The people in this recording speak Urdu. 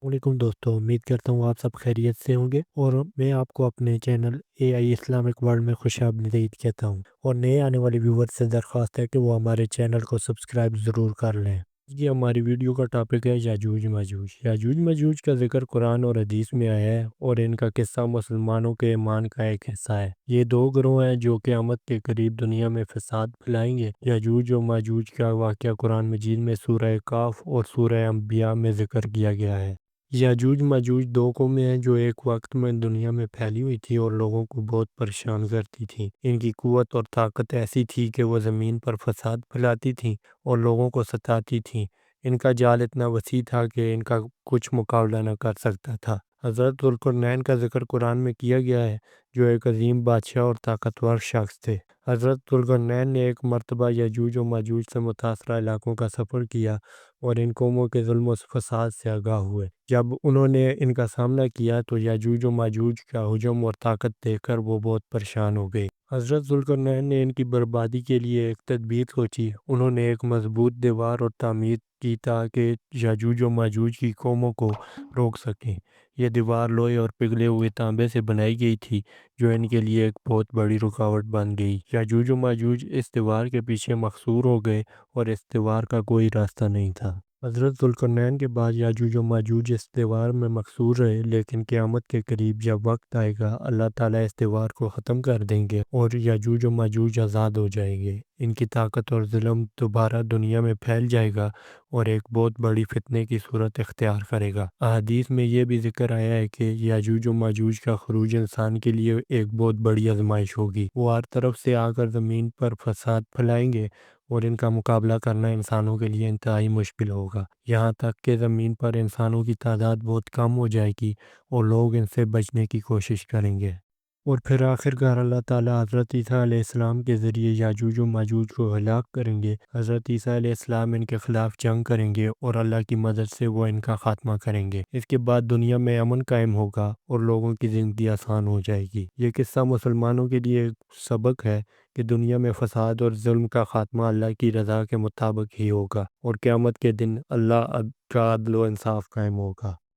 علیکم دوستوں، امید کرتا ہوں آپ سب خیریت سے ہوں گے اور میں آپ کو اپنے چینل اے آئی اسلامک ورلڈ میں خوش آمدید کہتا ہوں اور نئے آنے والے ویور سے درخواست ہے کہ وہ ہمارے چینل کو سبسکرائب ضرور کر لیں۔ یہ ہماری ویڈیو کا ٹاپک ہے یاجوج ماجوج۔ یاجوج ماجوج کا ذکر قرآن اور حدیث میں آیا ہے اور ان کا قصہ مسلمانوں کے ایمان کا ایک حصہ ہے۔ یہ دو گروہ ہیں جو قیامت کے قریب دنیا میں فساد پھیلائیں گے۔ یاجوج و ماجوج کا واقعہ قرآن مجید میں سورہ کاف اور سورہ انبیاء میں ذکر کیا گیا ہے۔ یاجوج ماجوج دو قومیں ہیں جو ایک وقت میں دنیا میں پھیلی ہوئی تھی اور لوگوں کو بہت پریشان کرتی تھیں۔ ان کی قوت اور طاقت ایسی تھی کہ وہ زمین پر فساد پھیلاتی تھیں اور لوگوں کو ستاتی تھیں۔ ان کا جال اتنا وسیع تھا کہ ان کا کچھ مقابلہ نہ کر سکتا تھا۔ حضرت ذوالقرنین کا ذکر قرآن میں کیا گیا ہے، جو ایک عظیم بادشاہ اور طاقتور شخص تھے۔ حضرت ذوالقرنین نے ایک مرتبہ یاجوج و ماجوج سے متاثرہ علاقوں کا سفر کیا اور ان قوموں کے ظلم و فساد سے آگاہ ہوئے۔ جب انہوں نے ان کا سامنا کیا تو یاجوج و ماجوج کا ہجوم اور طاقت دیکھ کر وہ بہت پریشان ہو گئے۔ حضرت ذوالقرنین نے ان کی بربادی کے لیے ایک تدبیر سوچی۔ انہوں نے ایک مضبوط دیوار اور تعمیر کی تاکہ یاجوج و ماجوج کی قوموں کو روک سکیں۔ یہ دیوار لوہے اور پگھلے ہوئے تانبے سے بنائی گئی تھی، جو ان کے لیے ایک بہت بڑی رکاوٹ بن گئی۔ یاجوج و ماجوج اس دیوار کے پیچھے محصور ہو گئے اور اس دیوار کا کوئی راستہ نہیں تھا۔ حضرت ذوالقرنین کے بعد یاجوج و ماجوج اس دیوار میں محصور رہے، لیکن قیامت کے قریب جب وقت آئے گا اللہ تعالیٰ اس دیوار کو ختم کر دیں گے اور یاجوج و ماجوج آزاد ہو جائیں گے۔ ان کی طاقت اور ظلم دوبارہ دنیا میں پھیل جائے گا اور ایک بہت بڑی فتنے کی صورت اختیار کرے گا۔ احادیث میں یہ بھی ذکر آیا ہے کہ یاجوج و ماجوج کا خروج انسان کے لیے ایک بہت بڑی آزمائش ہوگی۔ وہ ہر طرف سے آ کر زمین پر فساد پھیلائیں گے اور ان کا مقابلہ کرنا انسانوں کے لیے انتہائی مشکل ہوگا، یہاں تک کہ زمین پر انسانوں کی تعداد بہت کم ہو جائے گی اور لوگ ان سے بچنے کی کوشش کریں گے۔ اور پھر آخرکار اللہ تعالیٰ حضرت عیسیٰ علیہ السلام کے ذریعے یاجوج و ماجوج کو ہلاک کریں گے۔ حضرت عیسیٰ علیہ السلام ان کے خلاف جنگ کریں گے اور اللہ کی مدد سے وہ ان کا خاتمہ کریں گے۔ اس کے بعد دنیا میں امن قائم ہوگا اور لوگوں کی زندگی آسان ہو جائے گی۔ یہ قصہ مسلمانوں کے لیے ایک سبق ہے کہ دنیا میں فساد اور ظلم کا خاتمہ اللہ کی رضا کے مطابق ہی ہوگا اور قیامت کے دن اللہ کا عدل و انصاف قائم ہوگا۔